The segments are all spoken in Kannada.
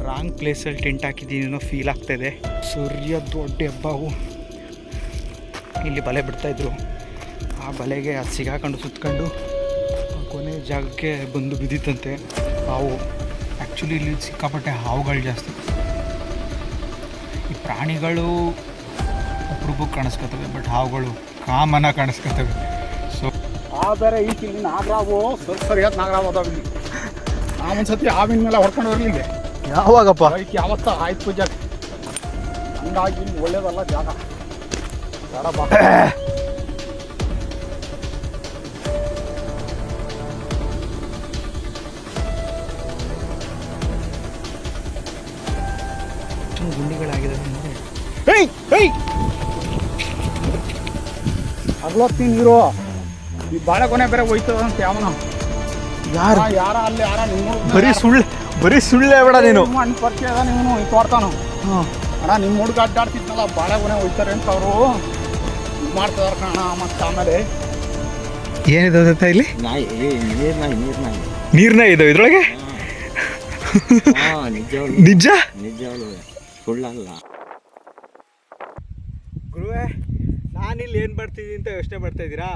ರಾಂಗ್ ಪ್ಲೇಸಲ್ಲಿ ಟೆಂಟ್ ಹಾಕಿದ್ದೀನಿ ಅನ್ನೋ ಫೀಲ್ ಆಗ್ತಾಯಿದೆ. ಸೂರ್ಯ ದೊಡ್ಡ ಹೆಬ್ಬಾವು ಇಲ್ಲಿ ಬಲೆ ಬಿಡ್ತಾಯಿದ್ರು. ಆ ಬಲೆಗೆ ಅದು ಸಿಗಾಕೊಂಡು ಸುತ್ಕೊಂಡು ಕೊನೆ ಜಾಗಕ್ಕೆ ಬಂದು ಬಿದ್ದಿತ್ತಂತೆ ಹಾವು. ಆ್ಯಕ್ಚುಲಿ ಇಲ್ಲಿ ಸಿಕ್ಕಾಪಟ್ಟೆ ಹಾವುಗಳು ಜಾಸ್ತಿ. ಈ ಪ್ರಾಣಿಗಳು ಒಬ್ರೊಬ್ಬಕ್ಕೆ ಕಾಣಿಸ್ಕೊತವೆ, ಬಟ್ ಹಾವುಗಳು ಕಾಮನ ಕಾಣಿಸ್ಕೊತವೆ. ಸೊ ಬೇರೆ ಈ ಇಲ್ಲಿ ನಾಗರಾವು ಸರಿಯಾದ ನಾಗರಾವು ಅದಾವ ಇಲ್ಲಿ. ನಾವೊಂದ್ಸತಿ ಹಾವಿನ ಮೇಲೆ ಹೊಡ್ಕೊಂಡು ಹೋಗ್ಲಿಲ್ಲ. ಯಾವಾಗಪ್ಪ? ಯಾವತ್ತ ಆಯ್ತು ಪೂಜೆ. ಹಂಗಾಗಿ ಇಲ್ಲಿ ಒಳ್ಳೇದಲ್ಲ ಜಾಗ. ಬೇಡ ಬಾ. ಗುಂಡಿಗಳಾಗಿದ್ದಾವೆ ಅಂದರೆ ಅಗ್ಲೊತ್ತಿ ನೀರು ಈ ಬಾಳೆಗೊನೆ ಬೇರೆ ಹೋಯ್ತದಂತ ಯಾವನ ಯಾರ ಅಲ್ಲಿ ಯಾರ ಬರೀ ಸುಳ್ಳೆ ಬೇಡ ನೀನು. ಅಣ್ಣ ಪರಿಚಯ ಅದ ನೀವು ತೋರ್ತಾನು ಅಣ್ಣ ನಿಮ್ಮ ಹುಡುಗ ಅಡ್ಡಾಡ್ತಿದ್ನಲ್ಲ ಬಾಳೆಗೊನೆ ಹೋಯ್ತಾರೆ ಅಂತ ಅವರು ಇದು ಮಾಡ್ತಿದಾರ ಕಣ. ಮತ್ತೆ ಆಮೇಲೆ ಏನಿದೆ ಇಲ್ಲಿ? ನೀರ್ನಾಯಿ ಇದಾವೆ ಇದ್ರೊಳಗೆ. ನಿಜ ಸುಳ್ಳಲ್ಲ ಗುರುವೇ. ನಾನಿಲ್ಲಿ ಏನು ಮಾಡ್ತಿದ್ದೀನಿ ಅಂತ ಯೋಚನೆ ಮಾಡ್ತಾಯಿದ್ದೀರಾ?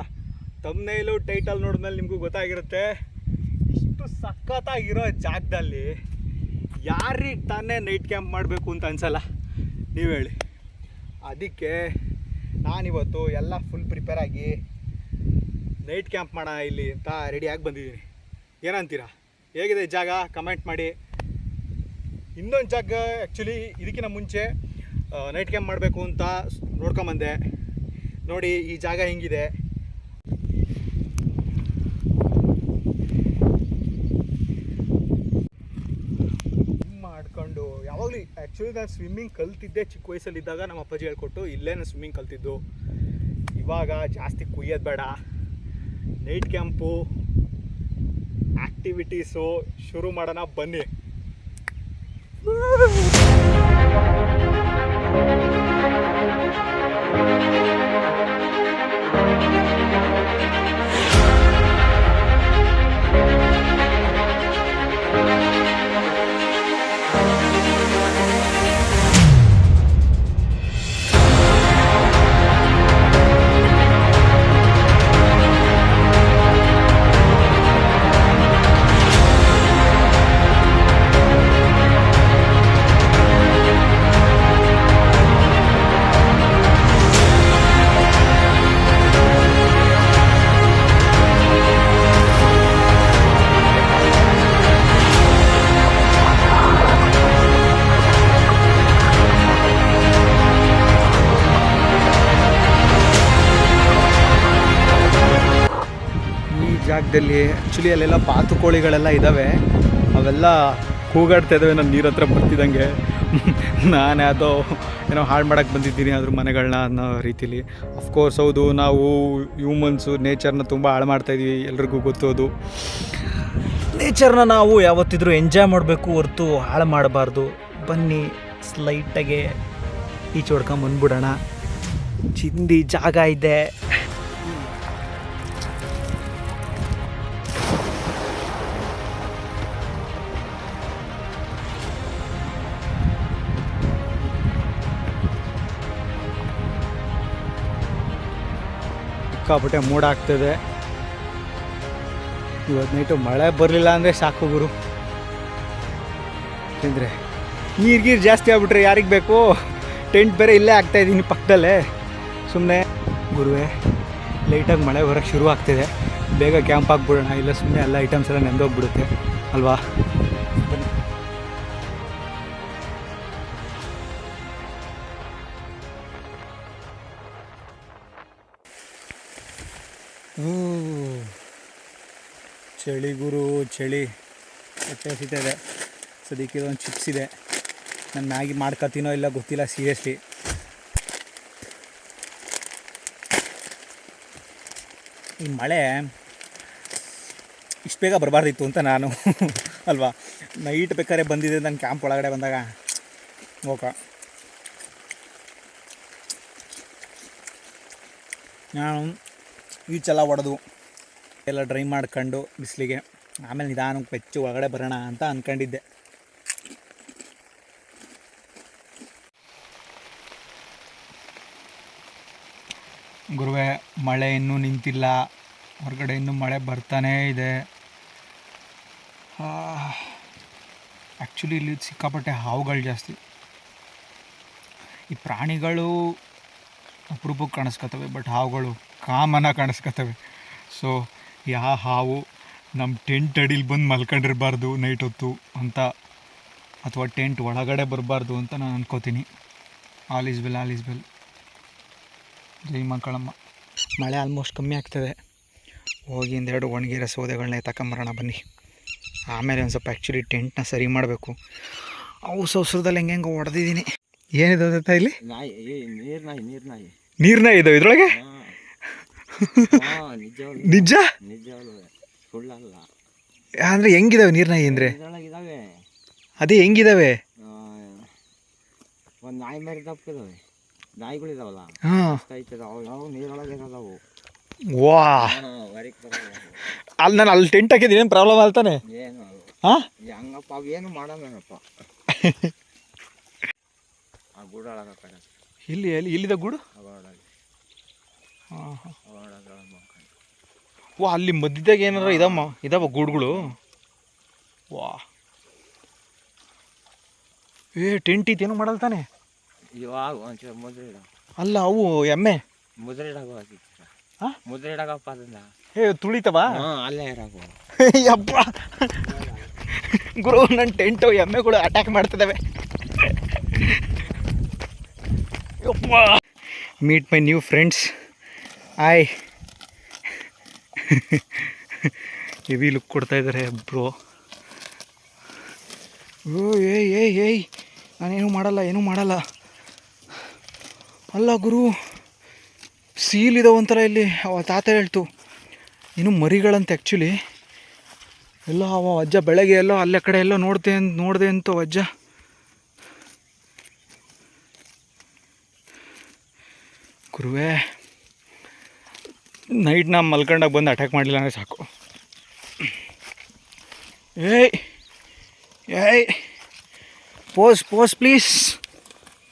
ತಮ್ನೇಲು ಟೈಟಲ್ ನೋಡಿದ್ಮೇಲೆ ನಿಮಗೂ ಗೊತ್ತಾಗಿರುತ್ತೆ. ಇಷ್ಟು ಸಖತ್ತಾಗಿರೋ ಜಾಗದಲ್ಲಿ ಯಾರಿಗೆ ತಾನೇ ನೈಟ್ ಕ್ಯಾಂಪ್ ಮಾಡಬೇಕು ಅಂತ ಅನ್ಸಲ್ಲ, ನೀವು ಹೇಳಿ. ಅದಕ್ಕೆ ನಾನಿವತ್ತು ಎಲ್ಲ ಫುಲ್ ಪ್ರಿಪೇರ್ ಆಗಿ ನೈಟ್ ಕ್ಯಾಂಪ್ ಮಾಡೋಣ ಇಲ್ಲಿ ಅಂತ ರೆಡಿಯಾಗಿ ಬಂದಿದ್ದೀನಿ. ಏನಂತೀರಾ? ಹೇಗಿದೆ ಜಾಗ? ಕಮೆಂಟ್ ಮಾಡಿ. ಇನ್ನೊಂದು ಜಾಗ ಆ್ಯಕ್ಚುಲಿ ಇದಕ್ಕಿಂತ ಮುಂಚೆ ನೈಟ್ ಕ್ಯಾಂಪ್ ಮಾಡಬೇಕು ಅಂತ ನೋಡ್ಕೊಂಬಂದೆ. ನೋಡಿ ಈ ಜಾಗ ಹೆಂಗಿದೆ. ಮಾಡಿಕೊಂಡು ಯಾವಾಗಲೂ ಆ್ಯಕ್ಚುಲಿ ನಾನು ಸ್ವಿಮ್ಮಿಂಗ್ ಕಲ್ತಿದ್ದೆ ಚಿಕ್ಕ ವಯಸ್ಸಲ್ಲಿದ್ದಾಗ. ನಮ್ಮ ಅಪ್ಪಾಜಿ ಹೇಳ್ಕೊಟ್ಟು ಇಲ್ಲೇ ನಾನು ಸ್ವಿಮ್ಮಿಂಗ್ ಕಲ್ತಿದ್ದು. ಇವಾಗ ಜಾಸ್ತಿ ಕುಯ್ಯೋದು ಬೇಡ, ನೈಟ್ ಕ್ಯಾಂಪು ಆ್ಯಕ್ಟಿವಿಟೀಸು ಶುರು ಮಾಡೋಣ ಬನ್ನಿ. ಜಾಗದಲ್ಲಿ ಆ್ಯಕ್ಚುಲಿ ಅಲ್ಲೆಲ್ಲ ಬಾತುಕೋಳಿಗಳೆಲ್ಲ ಇದ್ದಾವೆ. ಅವೆಲ್ಲ ಕೂಗಾಡ್ತಾ ಇದ್ದಾವೆ ನಾನು ನೀರ ಹತ್ರ ಬರ್ತಿದ್ದಂಗೆ. ನಾನು ಯಾವುದೋ ಏನೋ ಹಾಳು ಮಾಡೋಕ್ಕೆ ಬಂದಿದ್ದೀನಿ ಅದ್ರ ಮನೆಗಳನ್ನ ಅನ್ನೋ ರೀತಿಲಿ. ಅಫ್ಕೋರ್ಸ್ ಹೌದು, ನಾವು ಹ್ಯೂಮನ್ಸು ನೇಚರ್ನ ತುಂಬ ಹಾಳು ಮಾಡ್ತಾಯಿದ್ದೀವಿ, ಎಲ್ರಿಗೂ ಗೊತ್ತೋದು. ನೇಚರ್ನ ನಾವು ಯಾವತ್ತಿದ್ರೂ ಎಂಜಾಯ್ ಮಾಡಬೇಕು ಹೊರತು ಹಾಳು ಮಾಡಬಾರ್ದು. ಬನ್ನಿ ಸ್ಲೈಟಾಗೆ ಈಚೆ ಹೊಡ್ಕೊಂಬಂದ್ಬಿಡೋಣ. ಚಿಂದಿ ಜಾಗ ಇದೆ. ಸಿಕ್ಕಾಪಟ್ಟೆ ಮೂಡ್ ಆಗ್ತದೆ. ಇವತ್ತು ನೈಟು ಮಳೆ ಬರಲಿಲ್ಲ ಅಂದರೆ ಸಾಕು ಗುರು. ಯಾಕೆಂದರೆ ನೀರು ಜಾಸ್ತಿ ಆಗ್ಬಿಟ್ರೆ ಯಾರಿಗೆ ಬೇಕು? ಟೆಂಟ್ ಬೇರೆ ಇಲ್ಲೇ ಆಗ್ತಾಯಿದ್ದೀನಿ ಪಕ್ಕದಲ್ಲೇ. ಸುಮ್ಮನೆ ಗುರುವೇ ಲೈಟಾಗಿ ಮಳೆ ಬರೋಕ್ಕೆ ಶುರು ಆಗ್ತಿದೆ, ಬೇಗ ಕ್ಯಾಂಪ್ ಹಾಕ್ಬಿಡೋಣ, ಇಲ್ಲ ಸುಮ್ಮನೆ ಎಲ್ಲ ಐಟಮ್ಸ್ ಎಲ್ಲ ನೆಂದೋಗ್ಬಿಡುತ್ತೆ ಅಲ್ವಾ? ಚಳಿ ಗುರು, ಚಳಿ ಹೊಟ್ಟೆ ಹಸಿತಿದೆ. ಸದ್ಯಕ್ಕೆ ಇದೊಂದು ಚಿಪ್ಸ್ ಇದೆ. ನಾನು ಮ್ಯಾಗಿ ಮಾಡ್ಕೊತೀನೋ ಇಲ್ಲ ಗೊತ್ತಿಲ್ಲ ಸೀರಿಯಸ್ಲಿ. ಈ ಮಳೆ ಇಷ್ಟು ಬೇಗ ಬರಬಾರ್ದಿತ್ತು ಅಂತ ನಾನು ಅಲ್ವಾ. ನೈಟ್ ಬೇಕಾದ್ರೆ ಬಂದಿದೆ ನನ್ನ ಕ್ಯಾಂಪ್ ಒಳಗಡೆ ಬಂದಾಗ. ಓಕೆ, ನಾನು ಈಚೆಲ್ಲ ಹೊಡೆದು ಎಲ್ಲ ಡ್ರೈ ಮಾಡ್ಕೊಂಡು ಬಿಸಿಲಿಗೆ ಆಮೇಲೆ ನಿಧಾನಕ್ಕೆ ಬೆಚ್ಚು ಒಳಗಡೆ ಬರೋಣ ಅಂತ ಅಂದ್ಕೊಂಡಿದ್ದೆ. ಗುರುವೆ ಮಳೆ ಇನ್ನೂ ನಿಂತಿಲ್ಲ, ಹೊರಗಡೆ ಇನ್ನೂ ಮಳೆ ಬರ್ತಾನೇ ಇದೆ. ಆ್ಯಕ್ಚುಲಿ ಇಲ್ಲಿ ಸಿಕ್ಕಾಪಟ್ಟೆ ಹಾವುಗಳು ಜಾಸ್ತಿ. ಈ ಪ್ರಾಣಿಗಳು ಅಪರೂಪಕ್ಕೆ ಕಾಣಿಸ್ಕೊತವೆ, ಬಟ್ ಹಾವುಗಳು ಕಾಮನಾಗಿ ಕಾಣಿಸ್ಕೊತವೆ. ಸೊ ಯಾವ ಹಾವು ನಮ್ಮ ಟೆಂಟ್ ಅಡಿಲಿ ಬಂದು ಮಲ್ಕೊಂಡಿರಬಾರ್ದು ನೈಟ್ ಹೊತ್ತು ಅಂತ, ಅಥವಾ ಟೆಂಟ್ ಒಳಗಡೆ ಬರಬಾರ್ದು ಅಂತ ನಾನು ಅನ್ಕೋತೀನಿ. All is well, all is well. ಜೈ ಮಕ್ಕಳಮ್ಮ. ಮಳೆ ಆಲ್ಮೋಸ್ಟ್ ಕಮ್ಮಿ ಆಗ್ತದೆ. ಹೋಗಿ ಒಂದೆರಡು ಒಣಗಿರೋ ಸೌದೆಗಳನ್ನ ತಗೊಂಬರೋಣ ಬನ್ನಿ. ಆಮೇಲೆ ಒಂದು ಸ್ವಲ್ಪ ಆ್ಯಕ್ಚುಲಿ ಟೆಂಟ್ನ ಸರಿ ಮಾಡಬೇಕು. ಅವು ಸೌಸರದಲ್ಲಿ ಹೆಂಗೆ ಹೊಡೆದಿದ್ದೀನಿ. ಏನಿದೆ ಗೊತ್ತಾ ಇಲ್ಲಿ? ನಾಯಿ, ನೀರ್ನಾಯಿ ನೀರ್ನಾಯಿ ನೀರ್ನಾಯಿ ಇದಾವೆ ಇದ್ರೊಳಗೆ. ನಿಜ ನಿಜವಲ್ಲ, ಸುಳ್ಳಲ್ಲ. ಅಂದರೆ ಹೆಂಗಿದಾವೆ ನೀರ್ನಾಯಿ ಅಂದರೆ? ಇದಾವೆ. ಅದೇ ಹೆಂಗಿದಾವೆ? ಒಂದು ನಾಯಿ ಮರಿ ತಪ್ಪಿದಾವೆ, ನಾಯಿಗಳಿದಾವಲ್ಲ. ಹಾಂ, ಅವು ನೀರೊಳಗೆ ಇರೋದವು. ವಾ, ಅಲ್ಲಿ ನಾನು ಅಲ್ಲಿ ಟೆಂಟ್ ಹಾಕಿದ್ದೀನಿ, ಏನು ಪ್ರಾಬ್ಲಮ್ ಆಗ್ತಾನೆ? ಏನು ಹಾಂ, ಹಂಗಪ್ಪ ಅವು ಏನು ಮಾಡೋಣಪ್ಪ. ಆ ಗೂಡೊಳಗ ಕಡೆ ಇಲ್ಲಿದ ಗೂಡು. ಅವಾಡಾಗಿ ಹಾಂ ಹಾಂ. ಅವಾಡಾಗ ವಾ, ಅಲ್ಲಿ ಮಧ್ಯದಾಗ ಏನಾರ ಇದಾವ ಗೂಡುಗಳು. ವಾ, ಟೆಂಟ್ ಇತ್ತೇನು ಮಾಡಲ್ತಾನೆ? ಇವಾಗ ಒಂಚೂರು ಮುದ್ರಿಡ. ಅಲ್ಲ ಅವು ಎಮ್ಮೆ ಮುದ್ರಿಡಾಗ ಹಾಂ, ಮುದ್ರಿಡಾಗಪ್ಪ ಅದನ್ನ. ತುಳಿತವಾ? ಹಾಂ, ಅಲ್ಲೇ ಇರಾಗು. ಯಪ್ಪ ಗುರು, ನನ್ನ ಟೆಂಟು ಎಮ್ಮೆಗಳು ಅಟ್ಯಾಕ್ ಮಾಡ್ತಿದ್ದಾವೆ. ಯಪ್ಪ, ಮೀಟ್ ಮೈ ನ್ಯೂ ಫ್ರೆಂಡ್ಸ್. ಆಯ್ ಹೆವಿ ಲುಕ್ ಕೊಡ್ತಾ ಇದ್ದಾರೆ ಬ್ರೋ. ಏಯ್ ನಾನೇನು ಮಾಡಲ್ಲ. ಅಲ್ಲ ಗುರು, ಸೀಲ್ ಇದಾವಂತಲ್ಲ ಇಲ್ಲಿ. ಅವ ತಾತ ಹೇಳ್ತು ಇನ್ನು ಮರಿಗಳಂತೆ. ಆ್ಯಕ್ಚುಲಿ ಎಲ್ಲೋ ಅವ ಅಜ್ಜ ಬೆಳಗ್ಗೆ ಎಲ್ಲೋ ಅಲ್ಲೇ ಕಡೆ ಎಲ್ಲೋ ನೋಡಿದೆ ಅಂತ ಅಜ್ಜ. ಗುರುವೇ, ನೈಟ್ ನಾ ಮಲ್ಕೊಂಡಾಗ ಬಂದು ಅಟ್ಯಾಕ್ ಮಾಡಲಿಲ್ಲ ಅಂದರೆ ಸಾಕು. ಏಯ್ ಪೋಸ್ ಪ್ಲೀಸ್,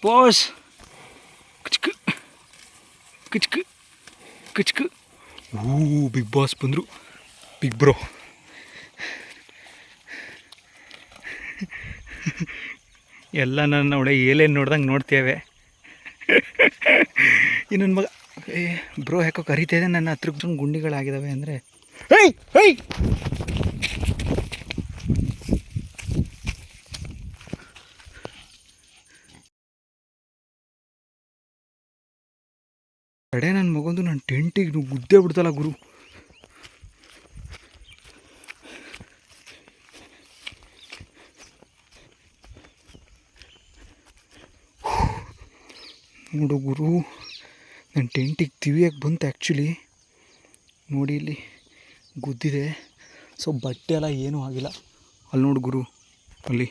ಪೋಸ್. ಕಿಚ್ಕು. ಬಿಗ್ ಬಾಸ್ ಬಂದರು, ಬಿಗ್ ಬ್ರೋ. ಎಲ್ಲ ನನ್ನ ಒಳ್ಳೆ ಏಲೇನು ನೋಡ್ದಂಗೆ ನೋಡ್ತೇವೆ. ಇನ್ನೊಂದು ಮಗ ಬ್ರೋ ಯಾಕೋ ಕರಿತಾ ಇದೆ ನನ್ನ ಹತ್ರಕ್ಕೆ. ಗುಂಡಿಗಳಾಗಿದ್ದಾವೆ ಅಂದರೆ ಹೇಯ್ ಕಡೆ ನನ್ನ ಮಗೊಂದು ನನ್ನ ಟೆಂಟಿಗೆ ಗುದ್ದೇ ಬಿಡ್ತಲ್ಲ ಗುರು. ನೋಡು ಗುರು, ನನ್ನ ಟೆಂಟಿಗೆ ತಿವಿಯಾಗಿ ಬಂತು. ಆ್ಯಕ್ಚುಲಿ ನೋಡಿ ಇಲ್ಲಿ ಗುದ್ದಿದೆ. ಸೊ ಬಟ್ಟೆ ಎಲ್ಲ ಏನೂ ಆಗಿಲ್ಲ. ಅಲ್ಲಿ ನೋಡು ಗುರು, ಅಲ್ಲಿ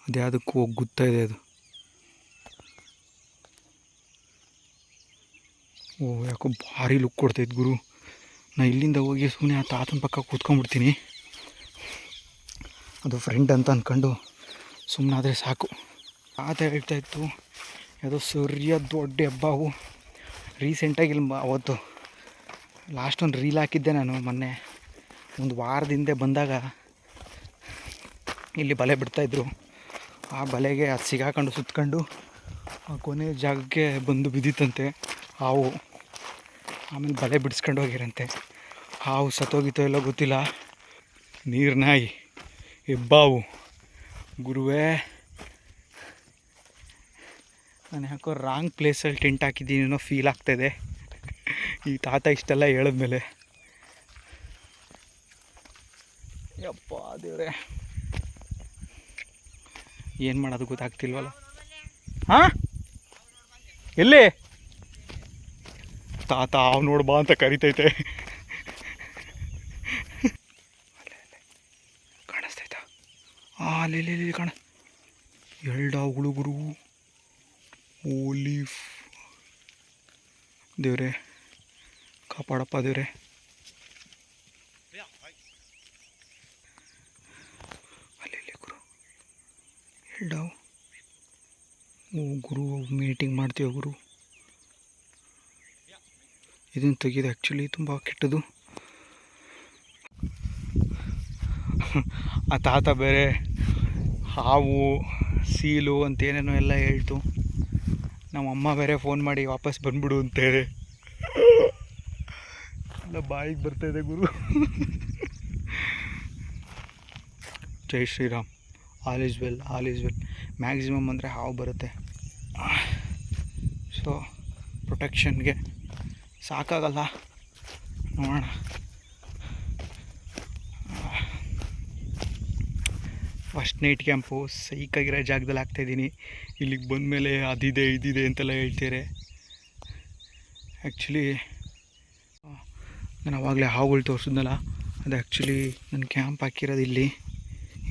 ಅದ್ಯಾವುದಕ್ಕೂ ಹೋಗಿ ಗುತ್ತಾ ಇದೆ ಅದು. ಓ, ಯಾಕೋ ಭಾರಿ ಲುಕ್ ಕೊಡ್ತೈತೆ ಗುರು. ನಾ ಇಲ್ಲಿಂದ ಹೋಗಿ ಸುಮ್ಮನೆ ಆ ತಾತನ ಪಕ್ಕ ಕೂತ್ಕೊಂಡ್ಬಿಡ್ತೀನಿ. ಅದು ಫ್ರೆಂಡ್ ಅಂತ ಅಂದ್ಕೊಂಡು ಸುಮ್ಮನಾದರೆ ಸಾಕು. ತಾತ ಹೇಳ್ತಾಯಿತ್ತು ಯಾವುದೋ ಸರಿಯಾದ ದೊಡ್ಡ ಹೆಬ್ಬಾವು. ರೀಸೆಂಟಾಗಿ ಇಲ್ಲಿ ಅವತ್ತು ಲಾಸ್ಟ್ ಒಂದು ರೀಲ್ ಹಾಕಿದ್ದೆ ನಾನು ಮೊನ್ನೆ, ಒಂದು ವಾರದ ಹಿಂದೆ ಬಂದಾಗ. ಇಲ್ಲಿ ಬಲೆ ಬಿಡ್ತಾಯಿದ್ರು. ಆ ಬಲೆಗೆ ಅದು ಸಿಗಾಕೊಂಡು ಸುತ್ಕೊಂಡು ಆ ಕೊನೆ ಜಾಗಕ್ಕೆ ಬಂದು ಬಿದ್ದಿತ್ತಂತೆ ಹಾವು. ಆಮೇಲೆ ಬಲೆ ಬಿಡಿಸ್ಕೊಂಡು ಹೋಗಿರಂತೆ. ಹಾವು ಸತ್ತೋಗಿತ್ತೋ ಎಲ್ಲೋ ಗೊತ್ತಿಲ್ಲ. ನೀರ್ನಾಯಿ, ಹೆಬ್ಬಾವು. ಗುರುವೇ, ನಾನು ಯಾಕೋ ರಾಂಗ್ ಪ್ಲೇಸಲ್ಲಿ ಟೆಂಟ್ ಹಾಕಿದ್ದೀನಿ ಅನ್ನೋ ಫೀಲ್ ಆಗ್ತಾಯಿದೆ ಈ ತಾತ ಇಷ್ಟೆಲ್ಲ ಹೇಳಿದ್ಮೇಲೆ. ಯಪ್ಪ ದೇವ್ರೆ, ಏನು ಮಾಡೋದು ಗೊತ್ತಾಗ್ತಿಲ್ವಲ್ಲ. ಹಾಂ, ಎಲ್ಲಿ ತಾತ ಹಾವು ನೋಡ್ಬಾ ಅಂತ ಕರಿತೈತೆ. ಕಾಣಿಸ್ತೈತಾ? ಅಲ್ಲಿ ಕಾಣ, ಎರಡು ಹಾವುಗಳು ಗುರು. ಓಲಿ ದೇವ್ರೆ, ಕಾಪಾಡಪ್ಪ ದೇವ್ರೆ. ಅಲ್ಲಿ ಗುರು, ಎರಡು ಹಾವು. ಓ ಗುರು, ಮೀಟಿಂಗ್ ಮಾಡ್ತೀವ ಗುರು. ಇದನ್ನು ತೆಗೆದು ಆ್ಯಕ್ಚುಲಿ ತುಂಬ ಕೆಟ್ಟದು. ಆ ತಾತ ಬೇರೆ ಹಾವು ಸೀಲು ಅಂತ ಏನೇನೋ ಎಲ್ಲ ಹೇಳ್ತು. ನಮ್ಮಮ್ಮ ಬೇರೆ ಫೋನ್ ಮಾಡಿ ವಾಪಸ್ ಬಂದ್ಬಿಡು ಅಂತೇಳಿ ಎಲ್ಲ ಬಾಯಿಗೆ ಬರ್ತಾಯಿದೆ ಗುರು. ಜೈ Shriram. All is well, all is well. Maximum ಅಂದರೆ ಹಾವು ಬರುತ್ತೆ, ಸೊ ಪ್ರೊಟೆಕ್ಷನ್ಗೆ ಸಾಕಾಗಲ್ಲ, ನೋಡೋಣ. ಫಸ್ಟ್ ನೈಟ್ ಕ್ಯಾಂಪು ಸೈಕಾಗಿರೋ ಜಾಗದಲ್ಲಿ ಆಗ್ತಾಯಿದ್ದೀನಿ. ಇಲ್ಲಿಗೆ ಬಂದಮೇಲೆ ಅದಿದೆ ಇದಿದೆ ಅಂತೆಲ್ಲ ಹೇಳ್ತಾರೆ. ಆ್ಯಕ್ಚುಲಿ ನಾನು ಆವಾಗಲೇ ಹಾವುಗಳು ತೋರಿಸಿದ್ನಲ್ಲ, ಅದು ಆ್ಯಕ್ಚುಲಿ ನನ್ನ ಕ್ಯಾಂಪ್ ಹಾಕಿರೋದು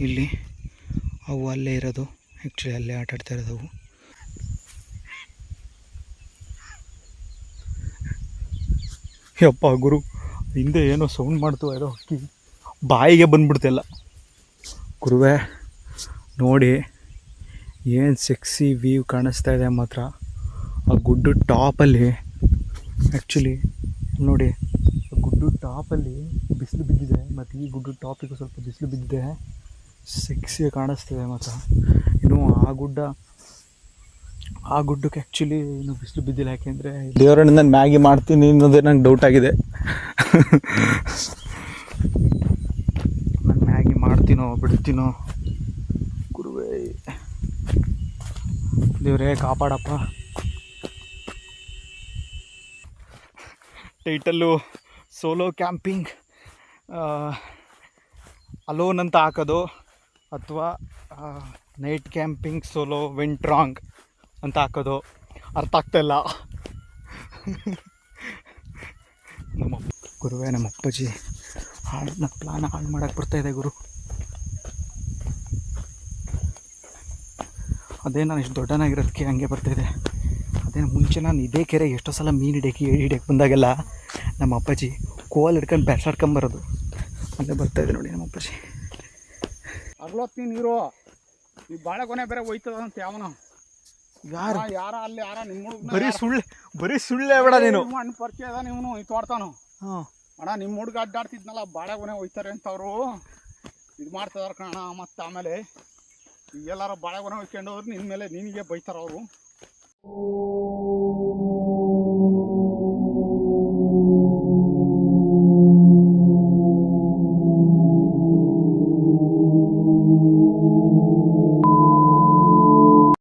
ಇಲ್ಲಿ ಅವು ಅಲ್ಲೇ ಇರೋದು. ಆ್ಯಕ್ಚುಲಿ ಅಲ್ಲೇ ಆಟಾಡ್ತಾ ಇರೋದು ಅವು. ಯಪ್ಪ ಗುರು, ಹಿಂದೆ ಏನೋ ಸೌಂಡ್ ಮಾಡ್ತು, ಏನೋ ಹಕ್ಕಿ ಬಾಯಿಗೆ ಬಂದ್ಬಿಡ್ತೆಲ್ಲ. ಗುರುವೇ ನೋಡಿ ಏನು ಸೆಕ್ಸಿ ವ್ಯೂ ಕಾಣಿಸ್ತಾ ಇದೆ ಮಾತ್ರ. ಆ ಗುಡ್ಡು ಟಾಪಲ್ಲಿ ಆ್ಯಕ್ಚುಲಿ ನೋಡಿ, ಆ ಗುಡ್ಡು ಟಾಪಲ್ಲಿ ಬಿಸಿಲು ಬಿದ್ದಿದೆ, ಮತ್ತು ಈ ಗುಡ್ಡು ಟಾಪಿಗೂ ಸ್ವಲ್ಪ ಬಿಸಿಲು ಬಿದ್ದಿದೆ. ಸೆಕ್ಸಿಯಾಗಿ ಕಾಣಿಸ್ತಿದೆ ಮಾತ್ರ. ಇನ್ನು ಆ ಗುಡ್ಡಕ್ಕೆ ಆ್ಯಕ್ಚುಲಿ ಇನ್ನೂ ಬಿಸಿಲು ಬಿದ್ದಿಲ್ಲ. ಯಾಕೆಂದರೆ ದೇವರನ್ನ ನಾನು ಮ್ಯಾಗಿ ಮಾಡ್ತೀನಿ ಅನ್ನೋದೇ ನಂಗೆ ಡೌಟ್ ಆಗಿದೆ. ನಾನು ಮ್ಯಾಗಿ ಮಾಡ್ತೀನೋ ಬಿಡ್ತೀನೋ ಗುರುವೇ, ದೇವರೇ ಕಾಪಾಡಪ್ಪ. ಟೈಟಲ್ಲು ಸೋಲೋ ಕ್ಯಾಂಪಿಂಗ್ ಅಲೋನ್ ಅಂತ ಹಾಕೋದು, ಅಥವಾ night camping solo went wrong ಅಂತ ಹಾಕೋದು ಅರ್ಥ ಆಗ್ತಾಯಿಲ್ಲ. ಗುರುವೇ, ನಮ್ಮ ಅಪ್ಪಾಜಿ ನನ್ನ ಪ್ಲಾನ್ ಹಾಳು ಮಾಡೋಕ್ಕೆ ಬರ್ತಾಯಿದೆ ಗುರು. ಅದೇ ನಾನು ಇಷ್ಟು ದೊಡ್ಡನಾಗಿರೋದಕ್ಕೆ ಹಂಗೆ ಬರ್ತಾಯಿದೆ. ಅದೇ ಮುಂಚೆ ನಾನು ಇದೇ ಕೆರೆಗೆ ಎಷ್ಟೋ ಸಲ ಮೀನು ಹಿಡಿಯಕ್ಕೆ ಬಂದಾಗೆಲ್ಲ ನಮ್ಮ ಅಪ್ಪಾಜಿ ಕೋಲ್ ಹಿಡ್ಕೊಂಡು ಬ್ಯಾಸಾಡ್ಕೊಂಬರೋದು. ಅಲ್ಲೇ ಬರ್ತಾಯಿದೆ ನೋಡಿ ನಮ್ಮ ಅಪ್ಪಾಜಿ. ಅರ್ಲೊತ್ತಿ ನೀರು ಈ ಬಾಳೆಗೊನೆ ಬೇರೆ ಹೋಯ್ತದಂತ ಯಾವನ ಯಾರ ಅಲ್ಲಿ ನಿಮ್ಮ ಹುಡುಗ ಬರೀ ಸುಳ್ಳೆ ಬೇಡ ನೀನು. ಮಣ್ಣು ಪರಿಚಯ ಅದ ನೀವು ತೋಡ್ತಾನು. ಹಾಂ ಅಣ್ಣ, ನಿಮ್ಮ ಹುಡುಗ ಅಡ್ಡಾಡ್ತಿದ್ನಲ್ಲ ಬಾಳೆಗೊನೆ ಹೋಯ್ತಾರೆ ಅಂತ ಅವರು ಇದು ಮಾಡ್ತಿದಾರೆ ಕಣ. ಮತ್ತು ಆಮೇಲೆ ಈಗ ಎಲ್ಲಾರು ಬಾಳೆಗೊನೆ ಹೋಯ್ಕೊಂಡು ಹೋದ್ರೆ ನಿನ್ನ ಮೇಲೆ ನಿನಗೆ ಬೈತಾರೆ ಅವರು.